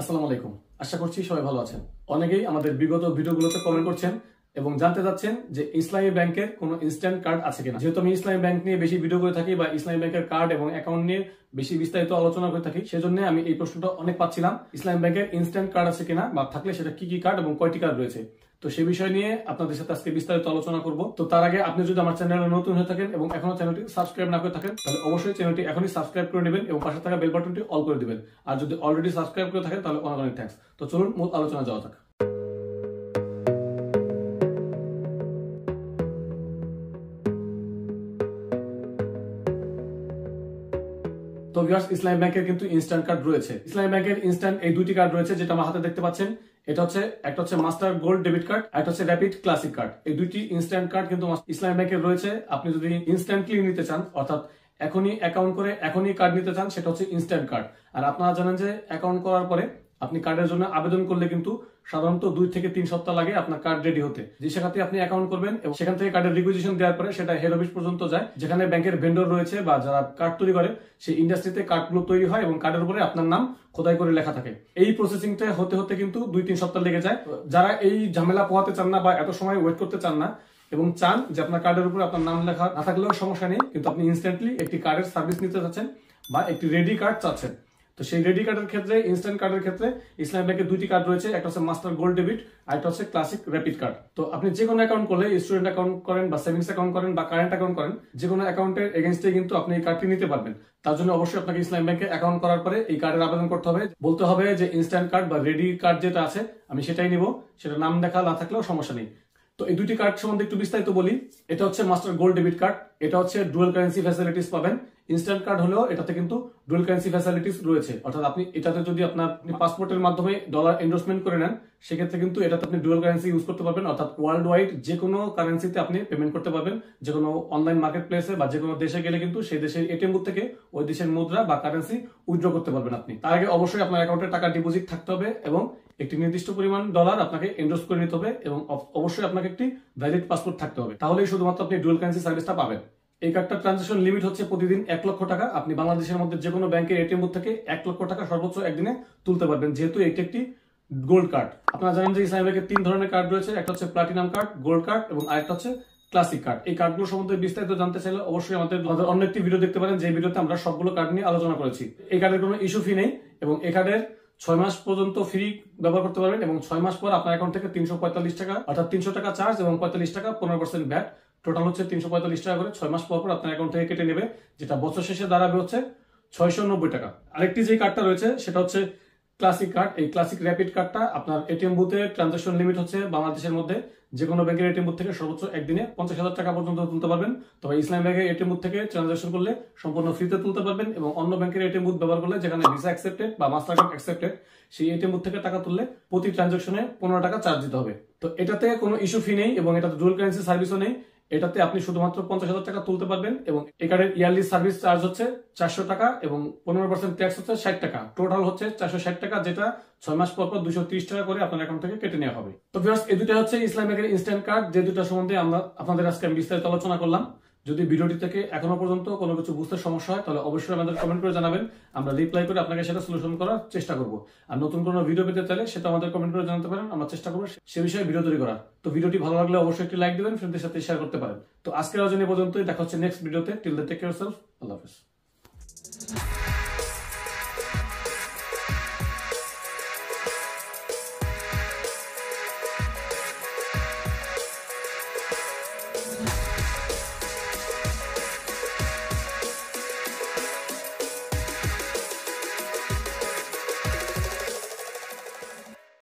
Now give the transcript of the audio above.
আসসালামু আলাইকুম। আশা করছি সবাই ভালো আছেন। অনেকেই আমাদের বিগত ভিডিওগুলোতে কমেন্ট করছেন এবং জানতে চাচ্ছেন যে ইসলামী ব্যাংকের কোনো ইনস্ট্যান্ট কার্ড আছে কিনা। যেহেতু আমি ইসলামী ব্যাংক নিয়ে বেশি ভিডিও করে থাকি বা ইসলামী ব্যাংকের কার্ড এবং অ্যাকাউন্ট নিয়ে বেশি বিস্তারিত আলোচনা করে থাকি, সেজন্য আমি এই প্রশ্নটা অনেক পাচ্ছিলাম, ইসলামী ব্যাংকের ইনস্ট্যান্ট কার্ড আছে কিনা, বা থাকলে সেটা কি কি কার্ড এবং কয়টি কার্ড রয়েছে। তো সেই বিষয় নিয়ে আপনাদের সাথে আজকে বিস্তারিত আলোচনা করব। তো তার আগে আপনি যদি আমার চ্যানেলে নতুন হয়ে থাকেন এবং এখনো চ্যানেলটি সাবস্ক্রাইব না করে থাকেন, তাহলে অবশ্যই চ্যানেলটি এখনই সাবস্ক্রাইব করে নেবেন এবং পাশে থাকা বেল বাটনটি অল করে দিবেন। আর যদি অলরেডি সাবস্ক্রাইব করে থাকেন তাহলে অনেক অনেক থ্যাঙ্কস। তো চলুন মূল আলোচনা যাওয়া যাক। তো ভিউয়ার্স, ইসলামী ব্যাংকের কিন্তু ইনস্ট্যান্ট কার্ড রয়েছে। ইসলামী ব্যাংকের ইনস্ট্যান্ট এই দুটি কার্ড রয়েছে, যেটা আমার হাতে দেখতে পাচ্ছেন। এটা হচ্ছে একটা হচ্ছে মাস্টার গোল্ড ডেবিট কার্ড, একটা হচ্ছে র‍্যাপিড ক্লাসিক কার্ড। এই দুইটি ইনস্ট্যান্ট কার্ড কিন্তু ইসলামী ব্যাংকের রয়েছে। আপনি যদি ইনস্ট্যান্টলি নিতে চান, অর্থাৎ এখনই অ্যাকাউন্ট করে এখনই কার্ড নিতে চান, সেটা হচ্ছে ইনস্ট্যান্ট কার্ড। আর আপনারা জানেন যে অ্যাকাউন্ট করার পরে আপনি কার্ডের জন্য আবেদন করলে কিন্তু সাধারণত 2 থেকে 3 সপ্তাহ লাগে আপনার কার্ড রেডি হতে। যে শাখাতে আপনি অ্যাকাউন্ট করবেন এবং সেখান থেকে কার্ডের রিকুইজিশন দেওয়ার পরে সেটা হেড অফিস পর্যন্ত যায়, যেখানে ব্যাংকের ভেন্ডর রয়েছে বা যারা কার্ড তৈরি করে সেই ইন্ডাস্ট্রিতে কার্ডগুলো তৈরি হয় এবং কার্ডের উপরে আপনার নাম খোদাই করে লেখা থাকে। এই প্রসেসিংটা হতে হতে কিন্তু 2-3 সপ্তাহ লেগে যায়। যারা এই ঝামেলা পোহাতে চান না বা এত সময় ওয়েট করতে চান না এবং চান যে আপনার কার্ডের উপরে আপনার নাম লেখা না থাকলেও সমস্যা নেই, কিন্তু আপনি ইনস্ট্যান্টলি একটি কার্ডের সার্ভিস নিতে চাচ্ছেন বা একটি রেডি কার্ড চাচ্ছেন, তো সেই রেডি কার্ডের ক্ষেত্রে, ইনস্ট্যান্ট কার্ডের ক্ষেত্রে ইসলামী ব্যাংকের দুইটি কার্ড রয়েছে। একটা হচ্ছে মাস্টার গোল্ড ডেবিট আর একটা হচ্ছে ক্লাসিক র‍্যাপিড কার্ড। তো আপনি যে কোনো অ্যাকাউন্ট করলে, স্টুডেন্ট অ্যাকাউন্ট করেন বা সেভিংস অ্যাকাউন্ট করেন বা কারেন্ট অ্যাকাউন্ট করেন, যে কোনো অ্যাকাউন্টের এগেইনস্টে কিন্তু আপনি এই কার্ডটি নিতে পারবেন। তার জন্য অবশ্যই আপনাকে ইসলামী ব্যাংকে অ্যাকাউন্ট করার পরে এই কার্ডের আবেদন করতে হবে। বলতে হবে যে ইনস্ট্যান্ট কার্ড বা রেডি কার্ড যেটা আছে আমি সেটাই নিব, সেটা নাম দেখা না থাকলেও সমস্যা নেই। তো এই দুটি কার্ড সম্বন্ধে একটু বিস্তারিত বলি। এটা হচ্ছে মাস্টার গোল্ড ডেবিট কার্ড। এটা হচ্ছে ডুয়াল কারেন্সি ফ্যাসিলিটিস পাবেন। ইনস্ট্যান্ট কার্ড হলেও এটাতে কিন্তু ডুয়াল কারেন্সি ফ্যাসিলিটিস রয়েছে, অর্থাৎ আপনি এটাতে যদি আপনার পাসপোর্টের মাধ্যমে ডলার এন্ডোর্সমেন্ট করে নেন, সেক্ষেত্রে কিন্তু এটাতে আপনি ডুয়াল কারেন্সি ইউজ করতে পারবেন, অর্থাৎ ওয়ার্ল্ড ওয়াইড যে কোনো কারেন্সিতে আপনি পেমেন্ট করতে পারবেন। যে কোনো অনলাইন মার্কেট প্লেসে বা যে কোনো দেশে গেলে কিন্তু সেই দেশের এটিএম বুথ থেকে ওই দেশের মুদ্রা বা কারেন্সি উইথড্র করতে পারবেন আপনি। তার আগে অবশ্যই আপনার অ্যাকাউন্টে টাকা ডিপোজিট থাকতে হবে এবং একটি নির্দিষ্ট পরিমাণ ডলার আপনাকে এন্ডোর্স করে নিতে হবে এবং অবশ্যই আপনাকে একটি ভ্যালিড পাসপোর্ট থাকতে হবে, তাহলেই শুধুমাত্র আপনি ডুয়াল কারেন্সি সার্ভিসটা পাবেন। এই কার্ডটার ট্রানজাকশন লিমিট হচ্ছে প্রতিদিন 1 লক্ষ টাকা। আপনি বাংলাদেশের মধ্যে যে কোনো ব্যাংকের এটিএম বুথ থেকে 1 লক্ষ টাকা সর্বোচ্চ একদিনে তুলতে পারবেন, যেহেতু এটি একটি গোল্ড কার্ড। আপনারা জানেন যে ইসলামী ব্যাংকের 3 ধরনের কার্ড রয়েছে, একটা হচ্ছে প্লাটিনাম কার্ড, গোল্ড কার্ড এবং আরেকটা হচ্ছে ক্লাসিক কার্ড। এই কার্ডগুলো সম্বন্ধে বিস্তারিত জানতে চাইলে অবশ্যই আমাদের অন্য একটি ভিডিও দেখতে পারেন, যে ভিডিওতে আমরা সবগুলো কার্ড নিয়ে আলোচনা করেছি। এই কার্ডের কোনো ইস্যু ফি নেই এবং এই কার্ডের 6 মাস পর্যন্ত ফ্রি ব্যবহার করতে পারবেন এবং 6 মাস পর আপনার অ্যাকাউন্ট থেকে 345 টাকা, অর্থাৎ 300 টাকা চার্জ এবং 45 টাকা 15% ভ্যাট, টোটাল হচ্ছে 345 টাকা করে 6 মাস পর পর আপনার অ্যাকাউন্ট থেকে কেটে নেবে, যেটা বছর শেষে দাঁড়াবে হচ্ছে 690 টাকা। আরেকটি যে কার্ডটা রয়েছে সেটা হচ্ছে ক্লাসিক কার্ড। এই ক্লাসিক র‍্যাপিড কার্ডটা আপনার এটিএম বুথে ট্রানজাকশন লিমিট হচ্ছে বাংলাদেশের মধ্যে যে কোনো ব্যাংকের এটিএম বুথ থেকে সর্বোচ্চ একদিনে 50,000 টাকা পর্যন্ত তুলতে পারবেন। তবে ইসলামী ব্যাংকের এটিএম বুথ থেকে ট্রানজাকশন করলে সম্পূর্ণ ফ্রিতে তুলতে পারবেন এবং অন্য ব্যাংকের এটিএম বুথ ব্যবহার করলে, যেখানে ভিসা অ্যাকসেপ্টেড বা মাস্টার কার্ড অ্যাকসেপ্টেড, সেই এটিএম বুথ থেকে টাকা তুললে প্রতি ট্রানজাকশনে 15 টাকা চার্জ দিতে হবে। তো এটাতে কোনো ইস্যু ফি নেই এবং এটাতে ডুয়াল কারেন্সি সার্ভিসও নেই। এটাতে আপনি শুধুমাত্র 50,000 টাকা তুলতে পারবেন এবং এই কার্ডের ইয়ারলি সার্ভিস চার্জ হচ্ছে 400 টাকা এবং 15% ট্যাক্স হচ্ছে 60 টাকা। টোটাল হচ্ছে 460 টাকা, যেটা 6 মাস পর পর 230 টাকা করে আপনার অ্যাকাউন্ট থেকে কেটে নেওয়া হবে। তো ভিউয়ার্স, এই দুটো হচ্ছে ইসলামী ব্যাংকের ইনস্ট্যান্ট কার্ড, যে দুটো সম্বন্ধে আমরা আপনাদের আজকে বিস্তারিত আলোচনা করলাম। যদি ভিডিওটি থেকে এখনো পর্যন্ত কোনো কিছু বুঝতে সমস্যা হয়, তাহলে অবশ্যই আমাদের কমেন্ট করে জানাবেন, আমরা রিপ্লাই করে আপনাকে সেটা সলিউশন করার চেষ্টা করব। আর নতুন কোনো ভিডিও পেতে চাইলে সেটা আমাদের কমেন্ট করে জানাতে পারেন, আমরা চেষ্টা করবো সে বিষয়ে ভিডিও তৈরি করার। তো ভিডিওটি ভালো লাগলে অবশ্যই একটি লাইক দিবেন, ফ্রেন্ডদের সাথে শেয়ার করতে পারেন। তো আজকের আয়োজন পর্যন্তই, দেখা হচ্ছে নেক্সট ভিডিওতে। Till then take care of self. আল্লাহ হাফেজ।